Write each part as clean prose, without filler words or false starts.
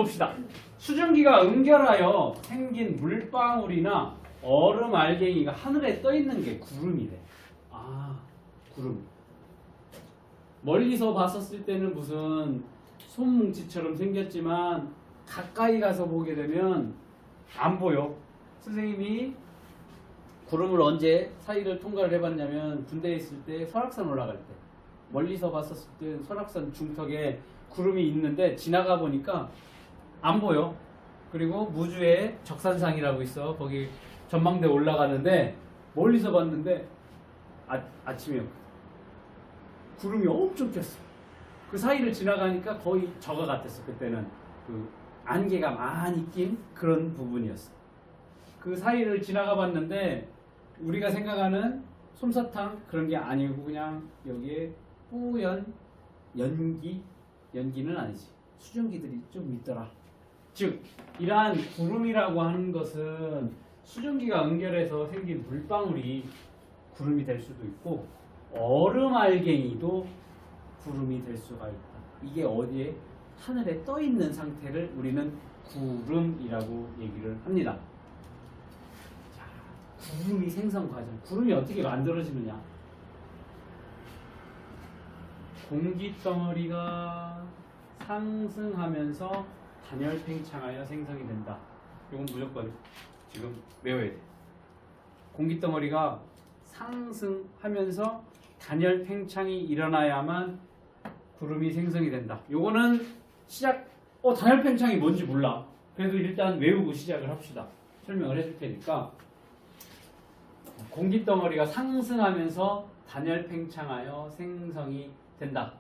봅시다. 수증기가 응결하여 생긴 물방울이나 얼음 알갱이가 하늘에 떠 있는 게 구름이래. 아, 구름. 멀리서 봤었을 때는 무슨 솜뭉치처럼 생겼지만 가까이 가서 보게 되면 안 보여. 선생님이 구름을 언제 사이를 통과를 해봤냐면 군대에 있을 때 설악산 올라갈 때 멀리서 봤었을 때 설악산 중턱에 구름이 있는데 지나가 보니까 안 보여. 그리고 무주에 적산상이라고 있어. 거기 전망대 올라가는데 멀리서 봤는데 아침이었거든. 구름이 엄청 꼈어. 그 사이를 지나가니까 거의 저가 같았어. 그때는 그 안개가 많이 낀 그런 부분이었어. 그 사이를 지나가 봤는데 우리가 생각하는 솜사탕 그런 게 아니고 그냥 여기에 뿌연 연기는 아니지. 수증기들이 좀 있더라. 즉 이러한 구름이라고 하는 것은 수증기가 응결해서 생긴 물방울이 구름이 될 수도 있고 얼음 알갱이도 구름이 될 수가 있다. 이게 어디에? 하늘에 떠 있는 상태를 우리는 구름이라고 얘기를 합니다. 자, 구름이 생성 과정. 구름이 어떻게 만들어지느냐? 공기 덩어리가 상승하면서 단열 팽창하여 생성이 된다. 이건 무조건 지금 외워야 돼. 공기 덩어리가 상승하면서 단열 팽창이 일어나야만 구름이 생성이 된다. 요거는 단열 팽창이 뭔지 몰라. 그래도 일단 외우고 시작을 합시다. 설명을 해줄 테니까. 공기 덩어리가 상승하면서 단열 팽창하여 생성이 된다.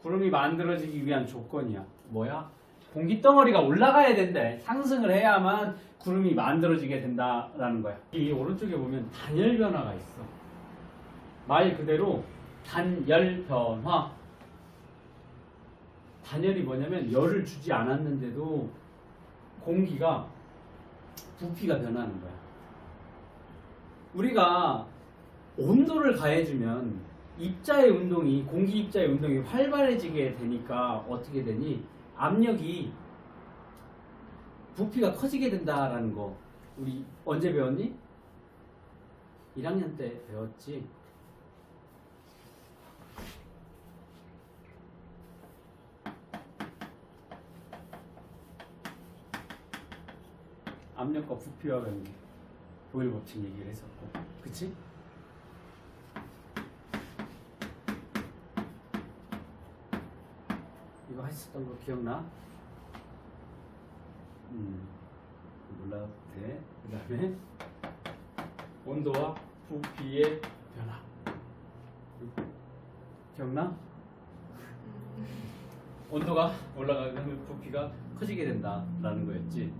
구름이 만들어지기 위한 조건이야. 뭐야? 공기 덩어리가 올라가야 된대. 상승을 해야만 구름이 만들어지게 된다라는 거야. 이 오른쪽에 보면 단열 변화가 있어. 말 그대로 단열 변화. 단열이 뭐냐면 열을 주지 않았는데도 공기가 부피가 변하는 거야. 우리가 온도를 가해주면 입자의 운동이 공기 입자의 운동이 활발해지게 되니까 어떻게 되니? 압력이 부피가 커지게 된다라는 거 우리 언제 배웠니? 1학년 때 배웠지. 압력과 부피와 관계 보일 법칙 얘기를 했었고, 그치? 이거 했었던 거 기억나? 몰라도 돼. 그 다음에 온도와 부피의 변화. 기억나? 온도가 올라가면 부피가 커지게 된다라는 거였지.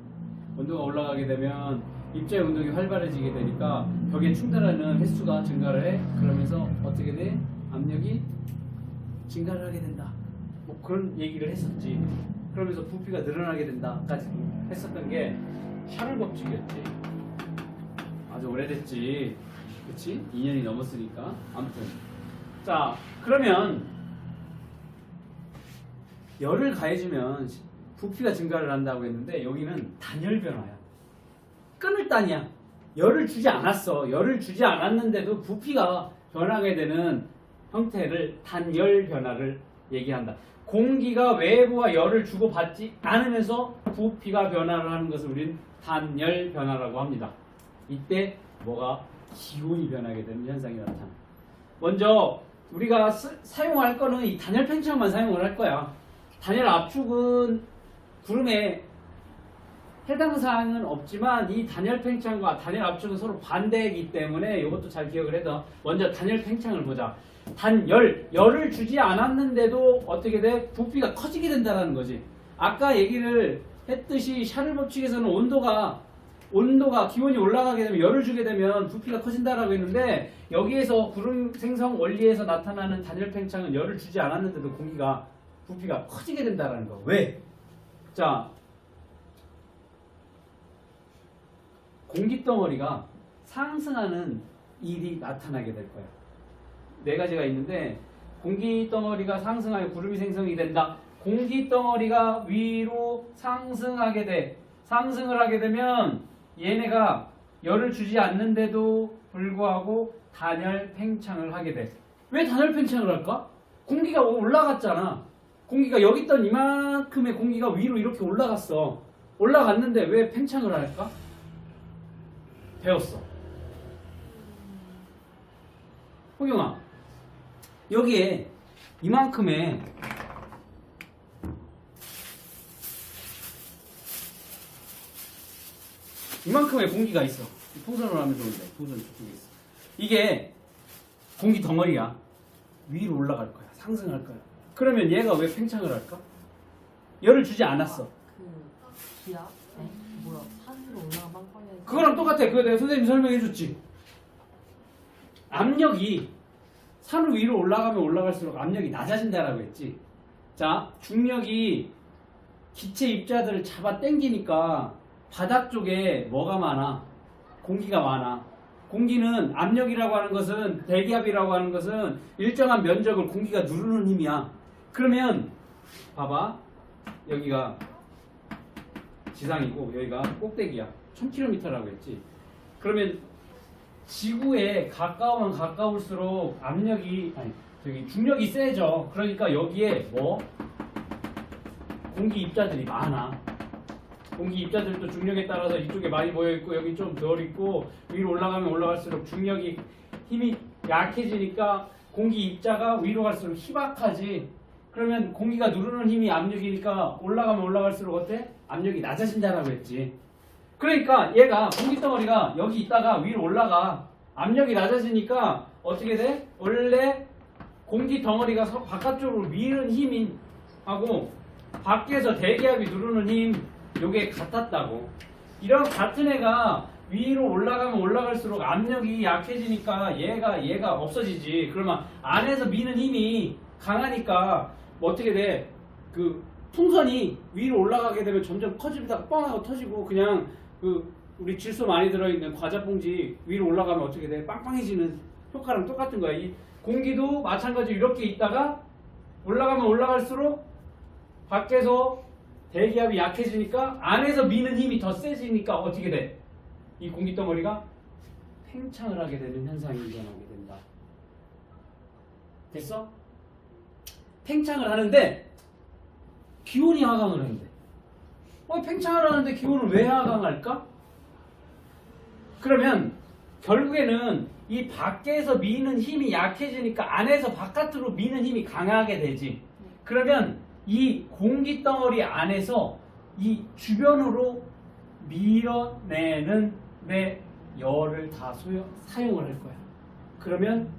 온도가 올라가게 되면 입자의 운동이 활발해지게 되니까 벽에 충돌하는 횟수가 증가를 해. 그러면서 어떻게 돼? 압력이 증가를 하게 된다. 뭐 그런 얘기를 했었지. 그러면서 부피가 늘어나게 된다까지 했었던 게 샤를 법칙이었지. 아주 오래됐지. 그치? 2년이 넘었으니까. 아무튼 자, 그러면 열을 가해주면 부피가 증가를 한다고 했는데 여기는 단열 변화야. 끊을 단이야. 열을 주지 않았어. 열을 주지 않았는데도 부피가 변하게 되는 형태를 단열 변화를 얘기한다. 공기가 외부와 열을 주고받지 않으면서 부피가 변화를 하는 것을 우리는 단열 변화라고 합니다. 이때 뭐가? 기온이 변하게 되는 현상이 나타나. 먼저 우리가 사용할 거는 이 단열 팽창만 사용을 할 거야. 단열 압축은 구름에 해당 사항은 없지만 이 단열 팽창과 단열 압축은 서로 반대이기 때문에 이것도 잘 기억을 해둬. 먼저 단열 팽창을 보자. 열을 주지 않았는데도 어떻게 돼? 부피가 커지게 된다는 거지. 아까 얘기를 했듯이 샤를 법칙에서는 온도가 기온이 올라가게 되면 열을 주게 되면 부피가 커진다라고 했는데 여기에서 구름 생성 원리에서 나타나는 단열 팽창은 열을 주지 않았는데도 부피가 커지게 된다는 거. 왜? 자, 공기덩어리가 상승하는 일이 나타나게 될 거야. 네 가지가 있는데 공기덩어리가 상승하여 구름이 생성이 된다. 공기 덩어리가 위로 상승하게 돼. 상승을 하게 되면 얘네가 열을 주지 않는데도 불구하고 단열 팽창을 하게 돼. 왜 단열 팽창을 할까? 공기가 올라갔잖아. 공기가 여기 있던 이만큼의 공기가 위로 이렇게 올라갔어. 올라갔는데 왜 팽창을 할까? 배웠어. 호경아, 여기에 이만큼의 공기가 있어. 풍선을 하면 좋은데 풍선 저쪽에 있어. 이게 공기 덩어리야. 위로 올라갈 거야. 상승할 거야. 그러면 얘가 왜 팽창을 할까? 열을 주지 않았어. 그 기압? 네? 뭐야? 산 위로 올라가 빵빵해. 그거랑 똑같아. 그거 내가 선생님이 설명해 줬지. 압력이 산 위로 올라가면 올라갈수록 압력이 낮아진다라고 했지. 자, 중력이 기체 입자들을 잡아 당기니까 바닥 쪽에 뭐가 많아? 공기가 많아. 공기는 압력이라고 하는 것은, 대기압이라고 하는 것은 일정한 면적을 공기가 누르는 힘이야. 그러면 봐봐. 여기가 지상이고 여기가 꼭대기야. 1000km라고 했지. 그러면 지구에 가까우면 가까울수록 중력이 세져. 그러니까 여기에 공기 입자들이 많아. 공기 입자들도 중력에 따라서 이쪽에 많이 모여있고 여기 좀 덜 있고 위로 올라가면 올라갈수록 중력이 힘이 약해지니까 공기 입자가 위로 갈수록 희박하지. 그러면 공기가 누르는 힘이 압력이니까 올라가면 올라갈수록 어때? 압력이 낮아진다라고 했지. 그러니까 얘가 공기 덩어리가 여기 있다가 위로 올라가. 압력이 낮아지니까 어떻게 돼? 원래 공기 덩어리가 바깥쪽으로 미는 힘하고 밖에서 대기압이 누르는 힘 요게 같았다고. 이런 같은 애가 위로 올라가면 올라갈수록 압력이 약해지니까 얘가 없어지지. 그러면 안에서 미는 힘이 강하니까 어떻게 돼? 그 풍선이 위로 올라가게 되면 점점 커지다가 뻥 하고 터지고, 그냥 우리 질소 많이 들어있는 과자 봉지 위로 올라가면 어떻게 돼? 빵빵해지는 효과랑 똑같은 거야. 이 공기도 마찬가지로 이렇게 있다가 올라가면 올라갈수록 밖에서 대기압이 약해지니까 안에서 미는 힘이 더 세지니까 어떻게 돼? 이 공기 덩어리가 팽창을 하게 되는 현상이 일어나게 된다. 됐어? 팽창을 하는데 기온이 하강을 한대. 팽창을 하는데 기온을 왜 하강할까? 그러면 결국에는 이 밖에서 미는 힘이 약해지니까 안에서 바깥으로 미는 힘이 강하게 되지. 그러면 이 공기 덩어리 안에서 이 주변으로 밀어내는 내 열을 다 사용을 할 거야. 그러면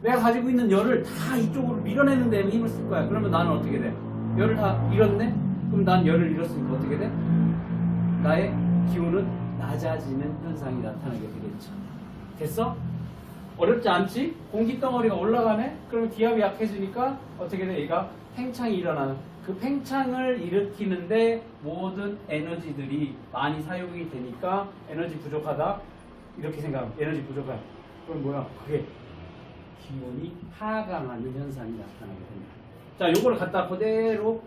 내가 가지고 있는 열을 다 이쪽으로 밀어내는 데는 힘을 쓸 거야. 그러면 나는 어떻게 돼? 열을 다 잃었네? 그럼 난 열을 잃었으니까 어떻게 돼? 나의 기온은 낮아지는 현상이 나타나게 되겠지. 됐어? 어렵지 않지? 공기 덩어리가 올라가네? 그러면 기압이 약해지니까 어떻게 돼? 얘가 팽창이 일어나는, 그 팽창을 일으키는데 모든 에너지들이 많이 사용이 되니까 에너지 부족하다. 이렇게 생각하면 에너지 부족하다. 그럼 뭐야? 그게 기온이 하강하는 현상이 나타나게 됩니다. 자, 요거를 갖다 그대로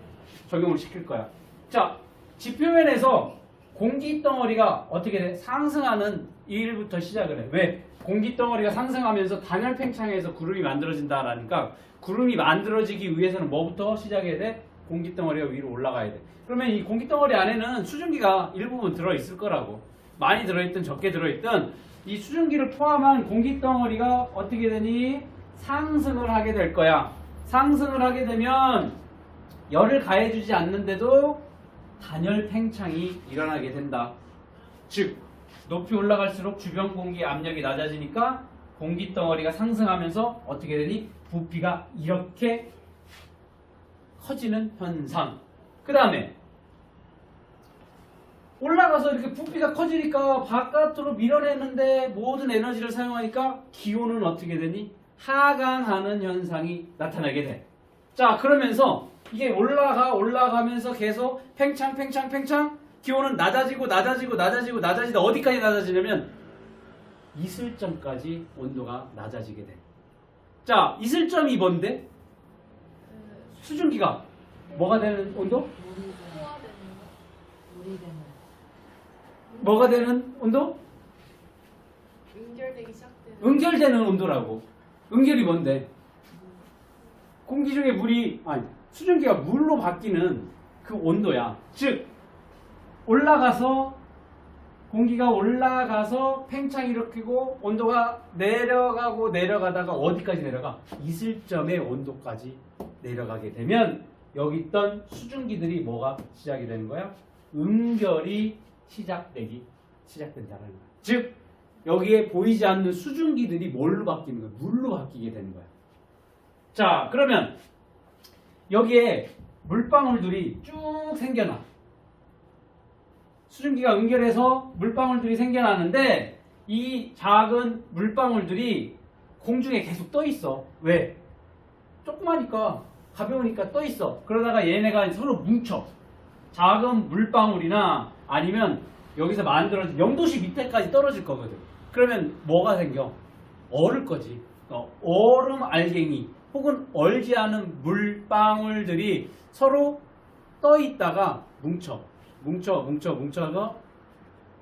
적용을 시킬 거야. 자, 지표면에서 공기 덩어리가 어떻게 돼? 상승하는 일부터 시작을 해. 왜? 공기 덩어리가 상승하면서 단열 팽창해서 구름이 만들어진다라니까, 구름이 만들어지기 위해서는 뭐부터 시작해야 돼? 공기 덩어리가 위로 올라가야 돼. 그러면 이 공기 덩어리 안에는 수증기가 일부분 들어있을 거라고. 많이 들어있든 적게 들어있든 이 수증기를 포함한 공기 덩어리가 어떻게 되니? 상승을 하게 될 거야. 상승을 하게 되면 열을 가해주지 않는데도 단열 팽창이 일어나게 된다. 즉, 높이 올라갈수록 주변 공기 압력이 낮아지니까 공기 덩어리가 상승하면서 어떻게 되니? 부피가 이렇게 커지는 현상. 그 다음에 올라가서 이렇게 부피가 커지니까 바깥으로 밀어내는데 모든 에너지를 사용하니까 기온은 어떻게 되니? 하강하는 현상이 나타나게 돼. 자, 그러면서 이게 올라가면서 계속 팽창 기온은 낮아지다 어디까지 낮아지냐면 이슬점까지 온도가 낮아지게 돼. 자, 이슬점이 뭔데? 수증기가 뭐가 되는 온도? 물이 되는 뭐가 되는 온도? 연결되기 시작되는 응결되는 온도라고. 응결이 뭔데? 공기 중에 물이 아니 수증기가 물로 바뀌는 그 온도야. 즉 올라가서 공기가 올라가서 팽창 일으키고 온도가 내려가고 내려가다가 어디까지 내려가? 이슬점의 온도까지 내려가게 되면 여기 있던 수증기들이 뭐가 시작이 되는 거야? 응결이 시작된다는 거야. 즉 여기에 보이지 않는 수증기들이 뭘로 바뀌는 거야? 물로 바뀌게 되는 거야. 자, 그러면 여기에 물방울들이 쭉 생겨나. 수증기가 응결해서 물방울들이 생겨나는데 이 작은 물방울들이 공중에 계속 떠 있어. 왜? 조그마니까 가벼우니까 떠 있어. 그러다가 얘네가 서로 뭉쳐. 작은 물방울이나 아니면 여기서 만들어진 0도씨 밑에까지 떨어질 거거든. 그러면 뭐가 생겨? 얼을 거지. 얼음 알갱이 혹은 얼지 않은 물방울들이 서로 떠 있다가 뭉쳐서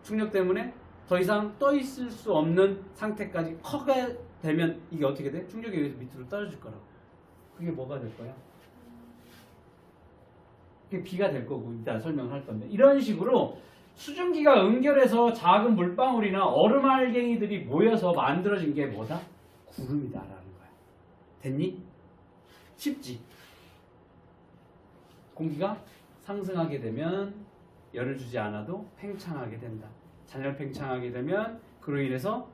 충격 때문에 더 이상 떠 있을 수 없는 상태까지 커게 되면 이게 어떻게 돼? 충격에 의해서 밑으로 떨어질 거라고. 그게 뭐가 될 거야? 그게 비가 될 거고 이따 설명을 할 건데 이런 식으로 수증기가 응결해서 작은 물방울이나 얼음 알갱이들이 모여서 만들어진 게 뭐다? 구름이다라는 거야. 됐니? 쉽지? 공기가 상승하게 되면 열을 주지 않아도 팽창하게 된다. 잔열 팽창하게 되면 그로 인해서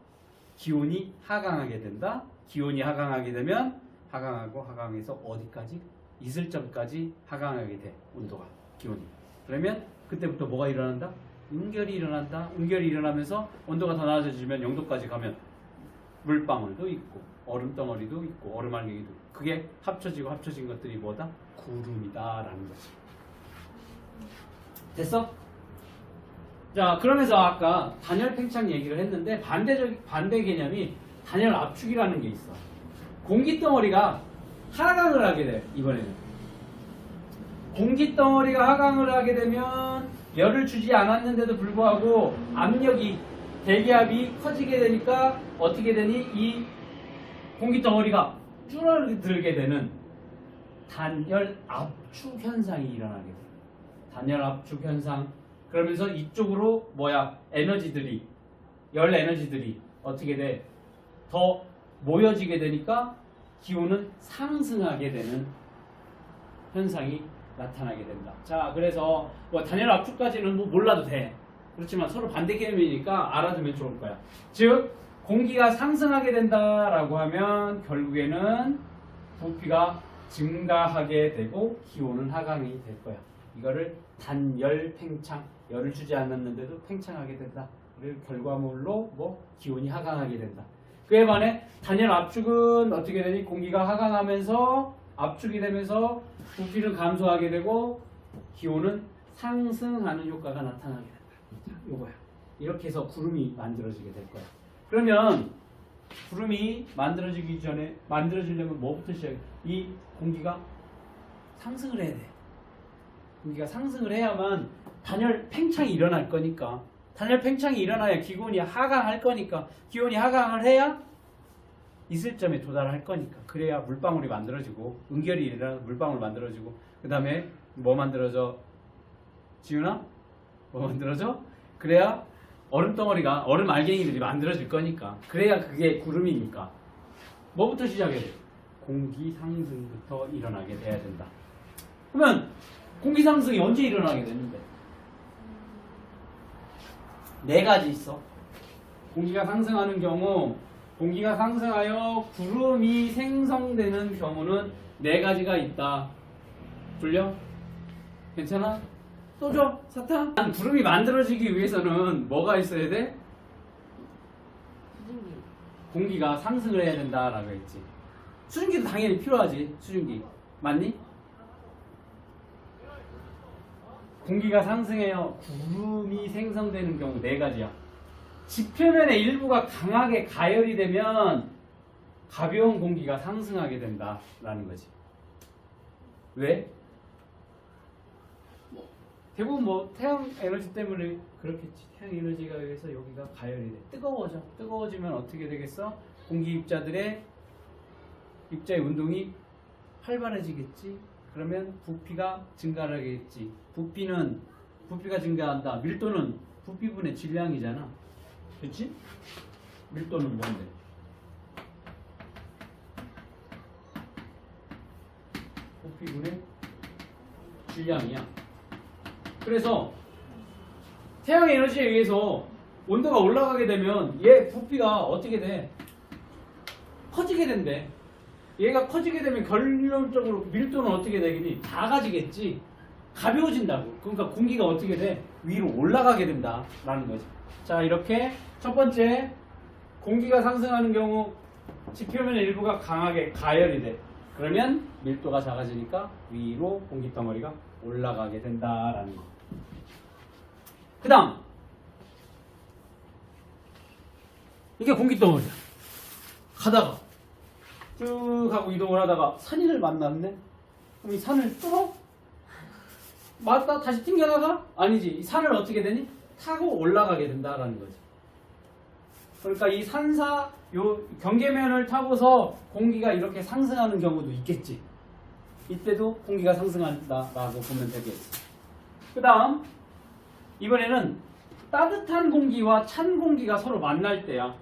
기온이 하강하게 된다. 기온이 하강하게 되면 하강해서 어디까지? 이슬점까지 하강하게 돼. 온도가, 기온이. 그러면 그때부터 뭐가 일어난다? 응결이 일어난다. 응결이 일어나면서 온도가 더 낮아지면 0도까지 가면 물방울도 있고 얼음덩어리도 있고 얼음 알갱이도 있고 그게 합쳐진 것들이 뭐다? 구름이다라는 거지. 됐어? 자, 그러면서 아까 단열 팽창 얘기를 했는데 반대 개념이 단열 압축이라는 게 있어. 공기덩어리가 하강을 하게 돼. 이번에는 공기덩어리가 하강을 하게 되면 열을 주지 않았는데도 불구하고 압력이 대기압이 커지게 되니까 어떻게 되니? 이 공기덩어리가 줄어들게 되는 단열 압축 현상이 일어나게 돼. 단열 압축 현상. 그러면서 이쪽으로 열 에너지들이 어떻게 돼? 더 모여지게 되니까 기온은 상승하게 되는 현상이 나타나게 된다. 자, 그래서 단열 압축까지는 몰라도 돼. 그렇지만 서로 반대 개념이니까 알아두면 좋을 거야. 즉 공기가 상승하게 된다라고 하면 결국에는 부피가 증가하게 되고 기온은 하강이 될 거야. 이거를 단열 팽창, 열을 주지 않았는데도 팽창하게 된다. 그리고 결과물로 기온이 하강하게 된다. 그에 반해 단열 압축은 어떻게 되니? 공기가 하강하면서 압축이 되면서 부피는 감소하게 되고 기온은 상승하는 효과가 나타나게 된다. 자, 요거야. 이렇게 해서 구름이 만들어지게 될 거야. 그러면 구름이 만들어지려면 뭐부터 시작해? 이 공기가 상승을 해야 돼. 공기가 상승을 해야만 단열 팽창이 일어날 거니까. 단열 팽창이 일어나야 기온이 하강할 거니까. 기온이 하강을 해야 이슬점에 도달할 거니까. 그래야 물방울이 만들어지고 응결이 일어나서 물방울 만들어지고 그 다음에 뭐 만들어져? 지훈아? 뭐 만들어져? 그래야 얼음 알갱이들이 만들어질 거니까. 그래야 그게 구름이니까. 뭐부터 시작해야 돼? 공기 상승부터 일어나게 돼야 된다. 그러면 공기 상승이 언제 일어나게 되는데? 네 가지 있어. 공기가 상승하는 경우, 공기가 상승하여 구름이 생성되는 경우는 네 가지가 있다. 졸려? 괜찮아? 또 줘? 사탕? 구름이 만들어지기 위해서는 뭐가 있어야 돼? 수증기. 공기가 상승을 해야 된다라고 했지. 수증기도 당연히 필요하지. 수증기. 맞니? 공기가 상승해요. 구름이 생성되는 경우 네 가지야. 지표면의 일부가 강하게 가열이 되면 가벼운 공기가 상승하게 된다라는 거지. 왜? 대부분 뭐 태양 에너지 때문에 그렇겠지. 태양 에너지가 의해서 여기가 가열이 돼. 뜨거워져. 뜨거워지면 어떻게 되겠어? 공기 입자의 운동이 활발해지겠지. 그러면 부피가 증가하겠지. 부피가 증가한다. 밀도는 부피분의 질량이잖아. 그렇지? 밀도는 뭔데? 부피분의 질량이야. 그래서 태양 에너지에 의해서 온도가 올라가게 되면 얘 부피가 어떻게 돼? 커지게 된대. 얘가 커지게 되면 결론적으로 밀도는 어떻게 되겠니? 작아지겠지. 가벼워진다고. 그러니까 공기가 어떻게 돼? 위로 올라가게 된다라는 거지. 자, 이렇게 첫 번째 공기가 상승하는 경우 지표면의 일부가 강하게 가열이 돼. 그러면 밀도가 작아지니까 위로 공기 덩어리가 올라가게 된다라는 거. 그 다음 이게 공기 덩어리야. 가다가 쭉 하고 이동을 하다가 산인을 만났네. 그럼 이 산을 뚫어? 맞다 다시 튕겨나가? 아니지. 이 산을 어떻게 되니? 타고 올라가게 된다라는 거지. 그러니까 이 산사 요 경계면을 타고서 공기가 이렇게 상승하는 경우도 있겠지. 이때도 공기가 상승한다라고 보면 되겠지. 그 다음 이번에는 따뜻한 공기와 찬 공기가 서로 만날 때야.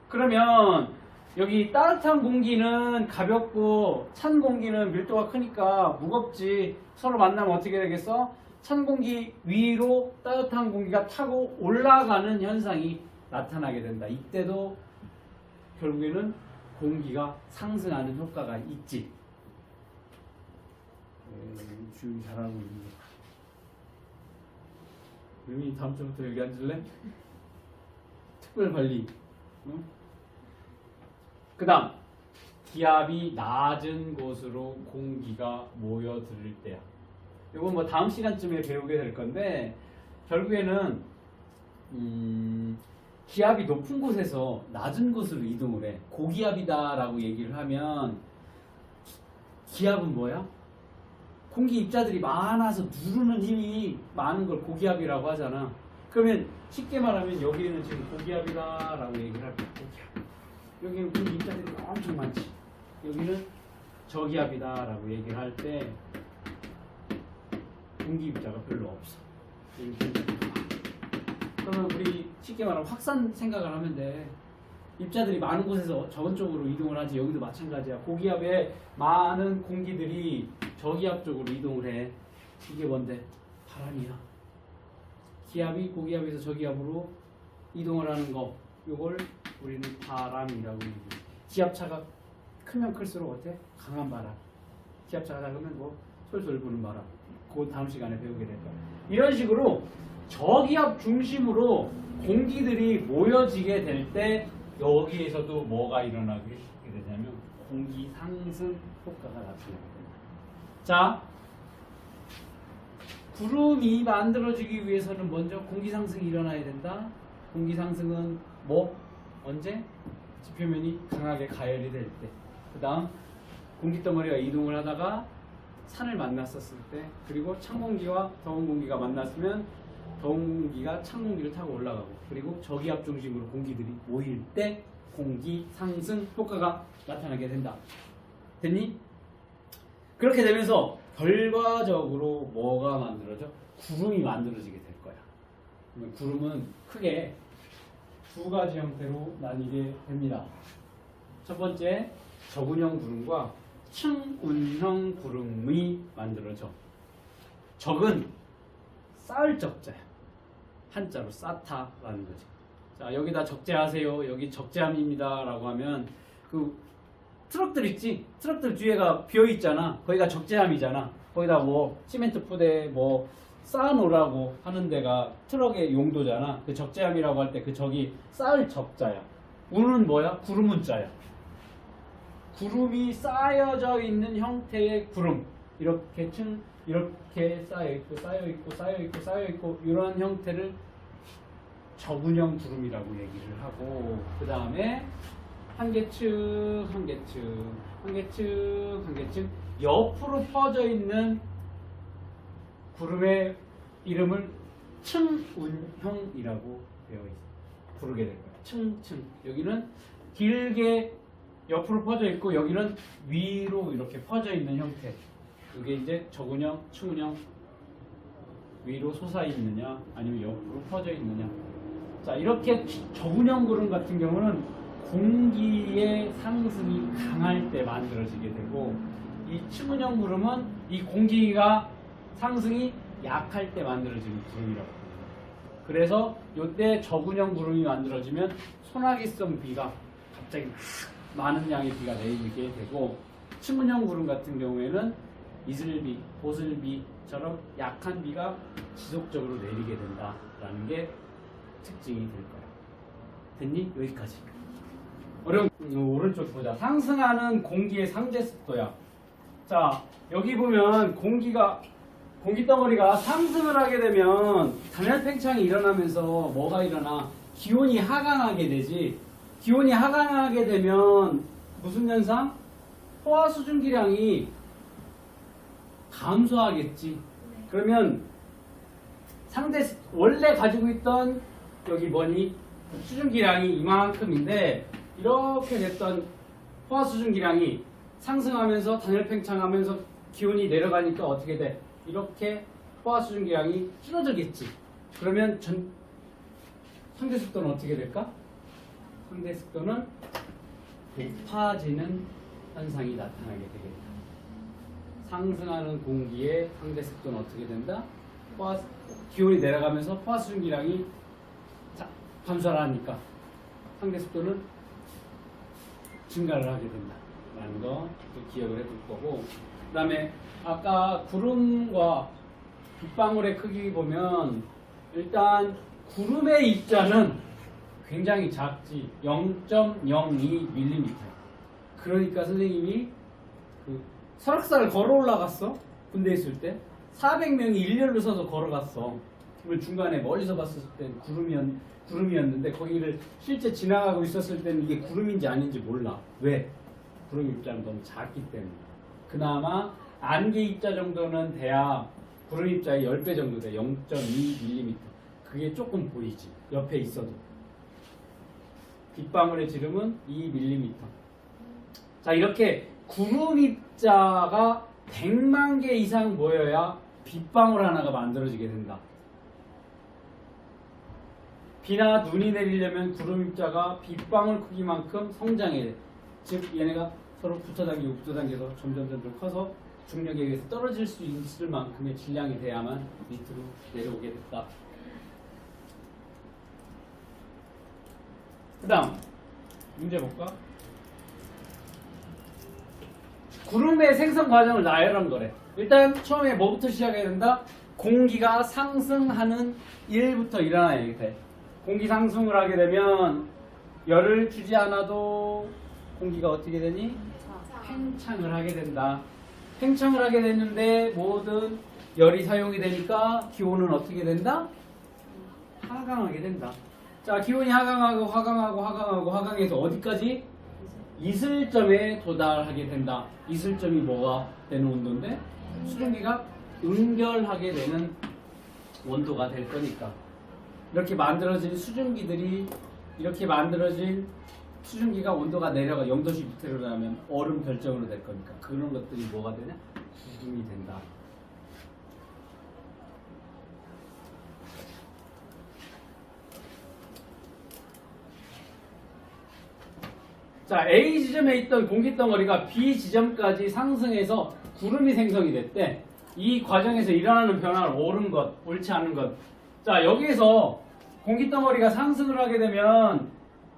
그러면 여기 따뜻한 공기는 가볍고 찬 공기는 밀도가 크니까 무겁지. 서로 만나면 어떻게 되겠어? 찬 공기 위로 따뜻한 공기가 타고 올라가는 현상이 나타나게 된다. 이때도 결국에는 공기가 상승하는 효과가 있지. 주의 잘하고 있네. 유미 다음 주부터 여기 앉을래? 특별관리. 응? 그 다음 기압이 낮은 곳으로 공기가 모여들 때야. 이건 뭐 다음 시간쯤에 배우게 될 건데 결국에는 기압이 높은 곳에서 낮은 곳으로 이동을 해. 고기압이다라고 얘기를 하면 기압은 뭐야? 공기 입자들이 많아서 누르는 힘이 많은 걸 고기압이라고 하잖아. 그러면 쉽게 말하면 여기는 지금 고기압이다라고 얘기를 할게. 고기압. 여기는 공기 입자들이 엄청 많지. 여기는 저기압이다라고 얘기를 할 때 공기 입자가 별로 없어. 그러면 우리 쉽게 말하면 확산 생각을 하면 돼. 입자들이 많은 곳에서 저건 쪽으로 이동을 하지. 여기도 마찬가지야. 고기압에 많은 공기들이 저기압 쪽으로 이동을 해. 이게 뭔데? 바람이야. 기압이 고기압에서 저기압으로 이동을 하는 거. 요걸 우리는 바람이라고 얘기해. 기압차가 크면 클수록 어때? 강한 바람. 기압차가 작으면 뭐 솔솔 부는 바람. 그거 다음 시간에 배우게 될 거야. 이런 식으로 저기압 중심으로 공기들이 모여지게 될 때 여기에서도 뭐가 일어나게 되냐면 공기 상승 효과가 나타나게 됩니다. 자, 구름이 만들어지기 위해서는 먼저 공기 상승이 일어나야 된다. 공기 상승은 뭐? 언제? 지표면이 강하게 가열이 될 때. 그 다음 공기덩어리가 이동을 하다가 산을 만났었을 때, 그리고 찬 공기와 더운 공기가 만났으면 더운 공기가 찬 공기를 타고 올라가고, 그리고 저기압 중심으로 공기들이 모일 때 공기 상승 효과가 나타나게 된다. 됐니? 그렇게 되면서 결과적으로 뭐가 만들어져? 구름이 만들어지게 될 거야. 구름은 크게 두 가지 형태로 나뉘게 됩니다. 첫 번째, 적운형 구름과 층운형 구름이 만들어져. 적은 쌓을 적자야. 한자로 쌓다라는 거지. 자, 여기다 적재하세요. 여기 적재함입니다. 라고 하면 그 트럭들 있지? 트럭들 뒤에가 비어 있잖아. 거기가 적재함이잖아. 거기다 뭐 시멘트 부대 뭐 쌓아놓으라고 하는 데가 트럭의 용도잖아. 그 적재함이라고 할 때 그 적이 쌓을 적자야. 운은 뭐야? 구름은 자야. 구름이 쌓여져 있는 형태의 구름. 이렇게 이렇게 쌓여있고 쌓여있고 쌓여있고 쌓여있고 이런 형태를 적운형 구름이라고 얘기를 하고, 그 다음에 한 개층 한 개층 한 개층 한 개층 옆으로 퍼져 있는 구름의 이름을 층운형이라고 부르게 될 거예요. 층. 여기는 길게 옆으로 퍼져 있고 여기는 위로 이렇게 퍼져 있는 형태. 이게 이제 저운형, 층운형. 위로 솟아 있느냐 아니면 옆으로 퍼져 있느냐. 자, 이렇게 저운형 구름 같은 경우는 공기의 상승이 강할 때 만들어지게 되고, 이 층운형 구름은 이 공기가 상승이 약할 때 만들어지는 구름이라고 합니다. 그래서 이때 저운형 구름이 만들어지면 소나기성 비가 갑자기 많은 양의 비가 내리게 되고, 층운형 구름 같은 경우에는 이슬비, 보슬비처럼 약한 비가 지속적으로 내리게 된다라는 게 특징이 될 거예요. 됐니? 여기까지. 어려운 오른쪽 보자. 상승하는 공기의 상대 습도야. 자, 여기 보면 공기 덩어리가 상승을 하게 되면 단열 팽창이 일어나면서 뭐가 일어나? 기온이 하강하게 되지. 기온이 하강하게 되면 무슨 현상? 포화 수증기량이 감소하겠지. 그러면 원래 가지고 있던 여기 뭐니? 수증기량이 이만큼인데 이렇게 됐던 포화 수증기량이 상승하면서 단열 팽창하면서 기온이 내려가니까 어떻게 돼? 이렇게 포화 수증기량이 줄어들겠지. 그러면 상대 습도는 어떻게 될까? 상대 습도는 높아지는 현상이 나타나게 되겠다. 상승하는 공기의 상대 습도는 어떻게 된다? 기온이 내려가면서 포화 수증기량이 감소를 하니까 상대 습도는 증가를 하게 된다라는 거 기억을 해둘 거고, 그 다음에 아까 구름과 빗방울의 크기 보면 일단 구름의 입자는 굉장히 작지. 0.02mm. 그러니까 선생님이 설악산을 걸어 올라갔어. 군대에 있을 때 400명이 일렬로 서서 걸어갔어. 그걸 중간에 멀리서 봤을 땐 구름이었는데 거기를 실제 지나가고 있었을 때는 이게 구름인지 아닌지 몰라. 왜? 구름 입자는 너무 작기 때문에. 그나마 안개 입자 정도는 돼야 구름 입자의 10배 정도 돼. 0.2mm. 그게 조금 보이지. 옆에 있어도. 빗방울의 지름은 2mm. 자, 이렇게 구름 입자가 100만 개 이상 모여야 빗방울 하나가 만들어지게 된다. 비나 눈이 내리려면 구름 입자가 빗방울 크기만큼 성장해야 돼. 즉 얘네가 서로 붙어당겨서 점점 커서 중력에 의해서 떨어질 수 있을 만큼의 질량이 돼야만 밑으로 내려오게 됐다. 그 다음 문제 볼까? 구름의 생성 과정을 나열한 거래. 일단 처음에 뭐부터 시작해야 된다? 공기가 상승하는 일부터 일어나야 돼. 공기 상승을 하게 되면 열을 주지 않아도 공기가 어떻게 되니? 팽창을 하게 된다. 팽창을 하게 됐는데 모든 열이 사용이 되니까 기온은 어떻게 된다? 하강하게 된다. 자, 기온이 하강해서 어디까지? 이슬점에 도달하게 된다. 이슬점이 뭐가 되는 온도인데? 수증기가 응결하게 되는 온도가 될 거니까. 이렇게 만들어진 수증기가 온도가 내려가 0도씨 밑으로 나면 얼음 결정으로 될 거니까 그런 것들이 뭐가 되냐? 구름이 된다. 자, A 지점에 있던 공기덩어리가 B 지점까지 상승해서 구름이 생성이 됐대. 이 과정에서 일어나는 변화는 옳은 것, 옳지 않은 것. 자, 여기에서 공기덩어리가 상승을 하게 되면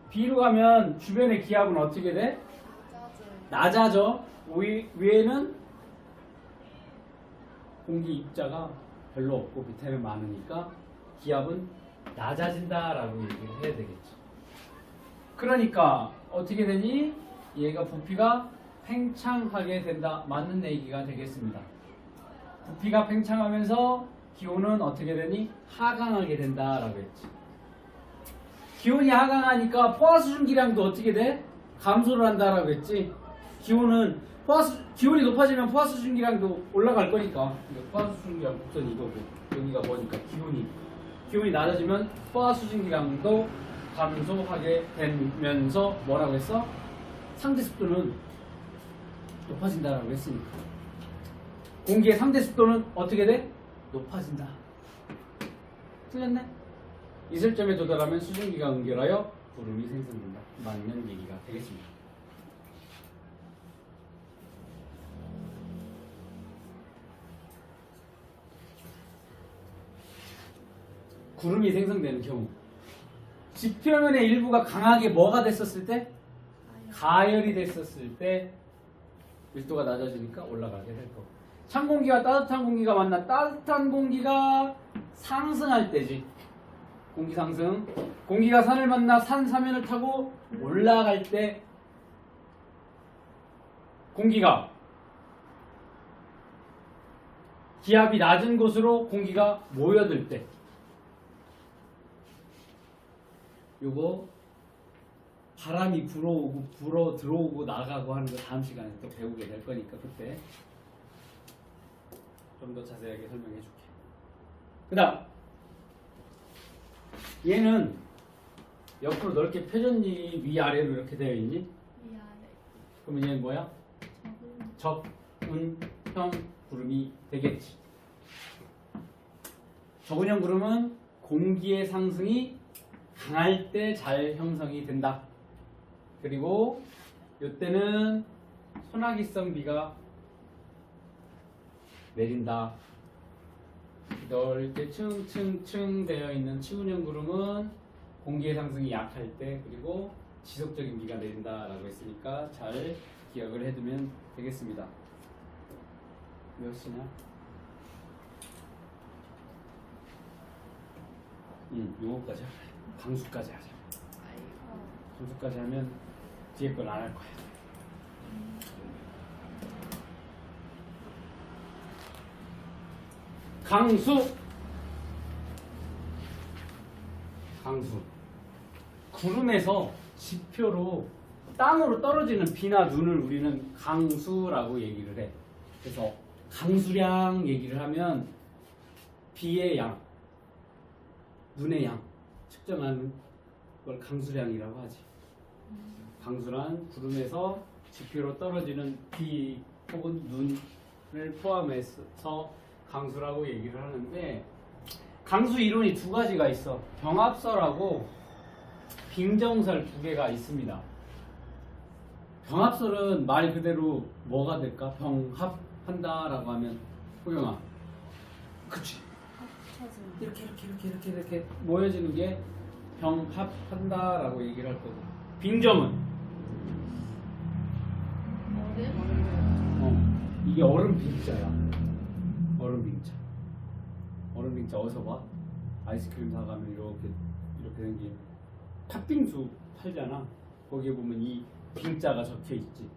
B로 가면 주변의 기압은 어떻게 돼? 낮아져. 위에는 공기 입자가 별로 없고 밑에는 많으니까 기압은 낮아진다라고 얘기를 해야 되겠지. 그러니까 어떻게 되니? 얘가 부피가 팽창하게 된다. 맞는 얘기가 되겠습니다. 부피가 팽창하면서 기온은 어떻게 되니? 하강하게 된다라고 했지. 기온이 하강하니까 포화 수증기량도 어떻게 돼? 감소를 한다라고 했지. 기온이 높아지면 포화 수증기량도 올라갈 거니까. 포화 수증기량 곡선이 이거고. 여기가 뭐니까 기온이 낮아지면 포화 수증기 강도 감소하게 되면서 뭐라고 했어? 상대 습도는 높아진다라고 했으니까 공기의 상대 습도는 어떻게 돼? 높아진다. 틀렸네? 이슬점에 도달하면 수증기가 응결하여 구름이 생성된다. 맞는 얘기가 되겠습니다. 구름이 생성되는 경우 지표면의 일부가 강하게 뭐가 됐었을 때? 가열이 됐었을 때 밀도가 낮아지니까 올라가게 될 거고 찬 공기와 따뜻한 공기가 만나 따뜻한 공기가 상승할 때지. 공기 상승. 공기가 산을 만나 산 사면을 타고 올라갈 때 공기가 기압이 낮은 곳으로 공기가 모여들 때 요거 바람이 불어 들어오고 나가고 하는 거 다음 시간에 또 배우게 될 거니까 그때 좀 더 자세하게 설명해 줄게. 그 다음 얘는 옆으로 넓게 펴졌니 위아래로 이렇게 되어 있니? 위아래. 그러면 얘는 뭐야? 적운형 구름이 되겠지. 적운형 구름은 공기의 상승이 강할 때 잘 형성이 된다. 그리고 이때는 소나기성 비가 내린다. 넓게 층층층 되어 있는 치운형 구름은 공기의 상승이 약할 때 그리고 지속적인 비가 내린다라고 했으니까 잘 기억을 해두면 되겠습니다. 몇 시냐? 요거까지 하자. 강수까지 하자. 강수까지 하면 뒤에 걸 안 할 거야. 강수 구름에서 지표로 땅으로 떨어지는 비나 눈을 우리는 강수라고 얘기를 해. 그래서 강수량 얘기를 하면 비의 양, 눈의 양 측정하는 걸 강수량이라고 하지. 강수란 구름에서 지표로 떨어지는 비 혹은 눈을 포함해서 강수라고 얘기를 하는데 강수 이론이 두 가지가 있어. 병합설하고 빙정설 두 개가 있습니다. 병합설은 말 그대로 뭐가 될까? 병합한다라고 하면 호영아 그치? 이렇게 모여지는 게 병합한다라고 얘기를 할 거고 빙정은 이게 얼음 빙자야. 얼음 빙자 어디서 봐? 아이스크림 사가면 이렇게 생긴 팥빙수 팔잖아. 거기에 보면 이 빙자가 적혀 있지.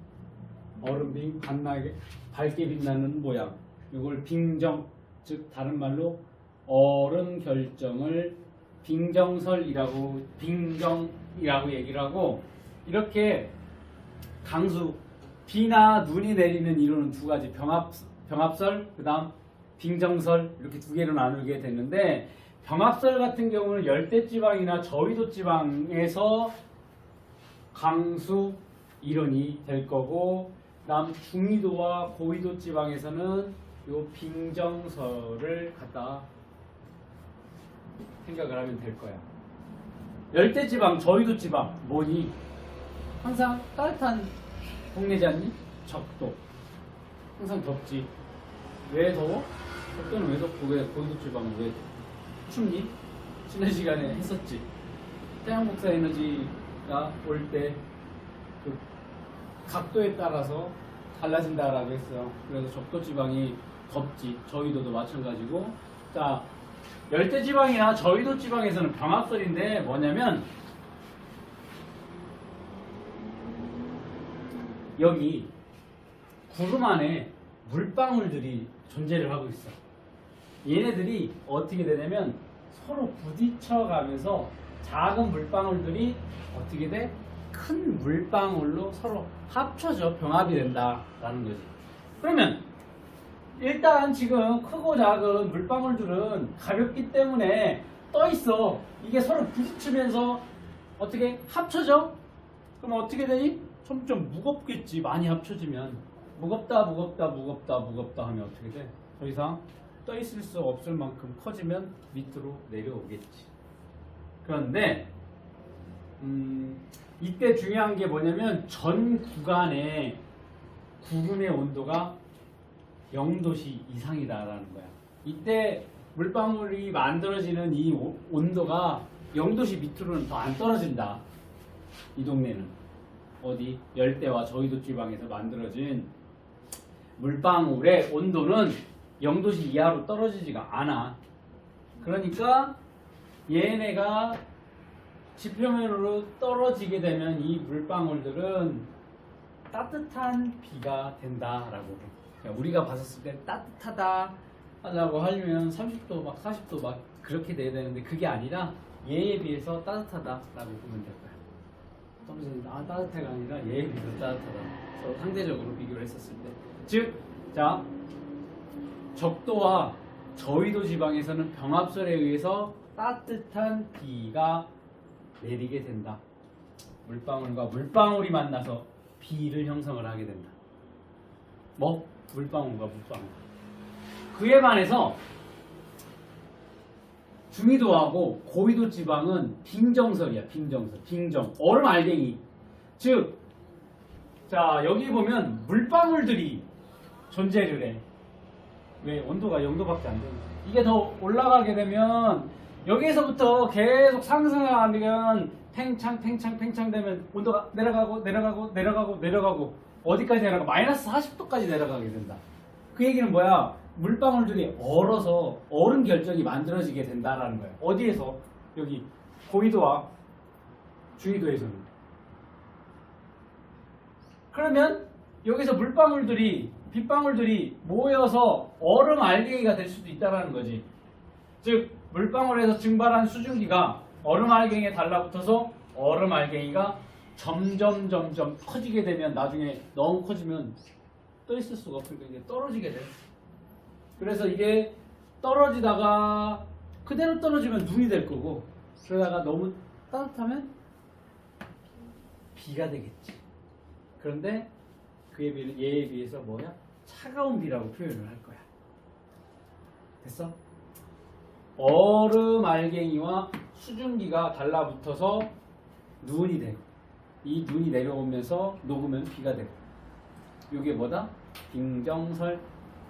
얼음빙 반나게 밝게 빛나는 모양. 이걸 빙정, 즉 다른 말로 얼음 결정을 빙정설이라고 얘기를 하고 이렇게 강수 비나 눈이 내리는 이론은 두 가지 병합설 그다음 빙정설 이렇게 두 개로 나누게 되는데 병합설 같은 경우는 열대지방이나 저위도 지방에서 강수 이론이 될 거고 그다음 중위도와 고위도 지방에서는 요 빙정설을 갖다 생각을 하면 될 거야. 열대지방, 저위도 지방 뭐니? 항상 따뜻한 동네지 않니? 적도. 항상 덥지. 왜 더워? 적도는 왜 덥고 왜 고위도 지방은 왜 춥니? 지난 시간에 했었지. 태양 복사 에너지가 올 때 그 각도에 따라서 달라진다라고 했어요. 그래서 적도 지방이 덥지. 저위도도 마찬가지고. 자, 열대 지방이나 저위도 지방에서는 병합설인데 뭐냐면 여기 구름 안에 물방울들이 존재를 하고 있어. 얘네들이 어떻게 되냐면 서로 부딪혀가면서 작은 물방울들이 어떻게 돼? 큰 물방울로 서로 합쳐져 병합이 된다라는 거지. 그러면 일단 지금 크고 작은 물방울들은 가볍기 때문에 떠 있어. 이게 서로 부딪히면서 어떻게 합쳐져? 그럼 어떻게 되니? 점점 무겁겠지. 많이 합쳐지면 무겁다 하면 어떻게 돼? 더 이상 떠 있을 수 없을 만큼 커지면 밑으로 내려오겠지. 그런데 이때 중요한 게 뭐냐면 전 구간의 구름의 온도가 0도씨 이상이다라는 거야. 이때 물방울이 만들어지는 이 온도가 0도씨 밑으로는 더 안 떨어진다. 이 동네는 어디 열대와 저위도 지방에서 만들어진 물방울의 온도는 0도씨 이하로 떨어지지가 않아. 그러니까 얘네가 지표면으로 떨어지게 되면 이 물방울들은 따뜻한 비가 된다라고 해. 그러니까 우리가 봤었을 때 따뜻하다 하려고 하려면 30도 막 40도 막 그렇게 돼야 되는데 그게 아니라 얘에 비해서 따뜻하다라고 보면 될 거야. 떨어지는데 따뜻해가 아니라 얘에 비해서 따뜻하다. 서로 상대적으로 비교를 했었을 때. 즉, 자 적도와 저위도 지방에서는 병합설에 의해서 따뜻한 비가 내리게 된다. 물방울과 물방울이 만나서 비를 형성을 하게 된다. 뭐? 물방울과 물방울. 그에 반해서 중위도하고 고위도 지방은 빙정설이야. 빙정. 얼음 알갱이. 즉, 자 여기 보면 물방울들이 존재를 해. 왜? 온도가 0도밖에 안 되니까. 이게 더 올라가게 되면 여기에서부터 계속 상승하면 팽창 되면 온도가 내려가고 어디까지 내려가? 마이너스 40도까지 내려가게 된다. 그 얘기는 뭐야? 물방울들이 얼어서 얼음 결정이 만들어지게 된다라는 거야. 어디에서? 여기 고위도와 중위도에서는. 그러면 여기서 빗방울들이 모여서 얼음 알갱이가 될 수도 있다라는 거지. 즉 물방울에서 증발한 수증기가 얼음 알갱이에 달라붙어서 얼음 알갱이가 점점 커지게 되면 나중에 너무 커지면 떠 있을 수가 없으니까 이게 떨어지게 돼. 그래서 이게 떨어지다가 그대로 떨어지면 눈이 될 거고, 그러다가 너무 따뜻하면 비가 되겠지. 그런데 얘에 비해서 뭐야? 차가운 비라고 표현을 할 거야. 됐어? 얼음 알갱이와 수증기가 달라붙어서 눈이 되고, 이 눈이 내려오면서 녹으면 비가 되고, 이게 뭐다? 빙정설.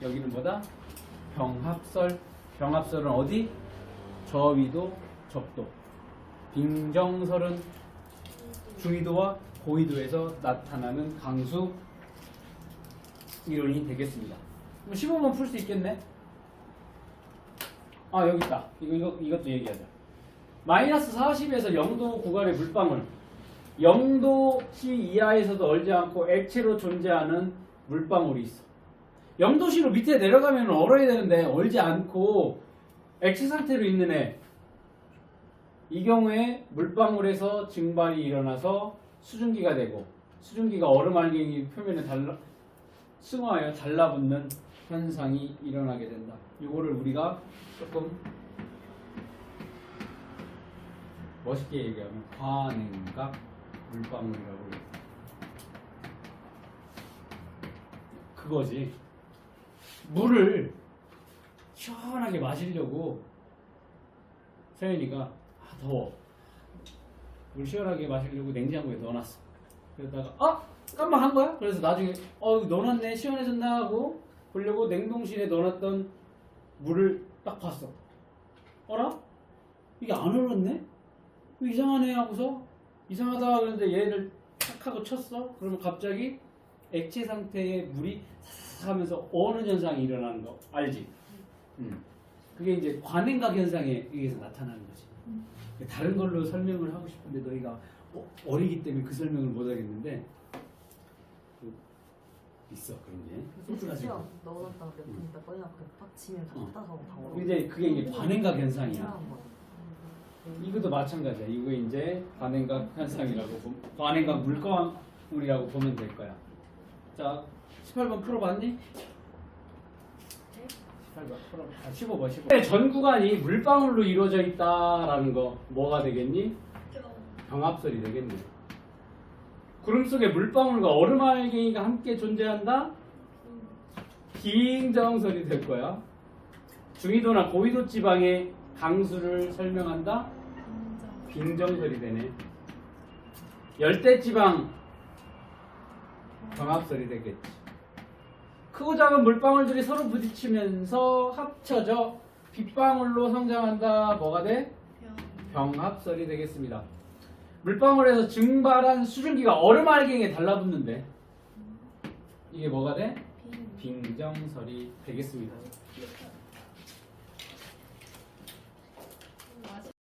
여기는 뭐다? 병합설. 병합설은 어디? 저위도, 적도. 빙정설은 중위도와 고위도에서 나타나는 강수 이론이 되겠습니다. 15번 풀 수 있겠네? 여기 있다. 이것도 얘기하자. 마이너스 40에서 0도 구간의 물방울. 0도씨 이하에서도 얼지 않고 액체로 존재하는 물방울이 있어. 0도씨로 밑에 내려가면 얼어야 되는데 얼지 않고 액체 상태로 있는 애. 이 경우에 물방울에서 증발이 일어나서 수증기가 되고, 수증기가 얼음 알갱이 표면에 승화하여 달라붙는 현상이 일어나게 된다. 이거를 우리가 조금 멋있게 얘기하면 과냉각 물방울이라고 해요. 그거지. 물을 시원하게 마시려고 세연이가 더워. 물 시원하게 마시려고 냉장고에 넣어놨어. 그러다가 깜빡한 거야? 그래서 나중에 넣어놨네, 시원해졌나 하고 보려고 냉동실에 넣어놨던 물을 딱 봤어. 어라? 이게 안 얼었네? 이상하네 하고서 이상하다 그러는데 얘를 탁 하고 쳤어. 그러면 갑자기 액체 상태의 물이 사삭 하면서 어는 현상이 일어나는 거 알지? 그게 이제 과냉각 현상에 의해서 나타나는 거지. 다른 걸로 설명을 하고 싶은데 너희가 어리기 때문에 그 설명을 못 하겠는데 있어 그런 게. 수시야 넣어놨다가 몇 분 있다 꺼내나 딱 치면 다 따서 다 얼어. 근데 그게 이제 과냉각 현상이야. 이것도 마찬가지야. 이거 이제 과냉각 현상이라고 과냉각 물방울이라고 보면 될 거야. 자, 18번 풀어봤니? 8번. 15번, 15번. 전 구간이 물방울로 이루어져 있다라는 거 뭐가 되겠니? 병합설이 되겠네. 구름 속에 물방울과 얼음 알갱이가 함께 존재한다? 빙정설이 될 거야. 중위도나 고위도 지방의 강수를 설명한다? 빙정설이 되네. 열대 지방 병합설이 되겠지. 크고 작은 물방울들이 서로 부딪히면서 합쳐져 빗방울로 성장한다. 뭐가 돼? 병합설이 되겠습니다. 물방울에서 증발한 수증기가 얼음 알갱이에 달라붙는데 이게 뭐가 돼? 빙정설이 되겠습니다.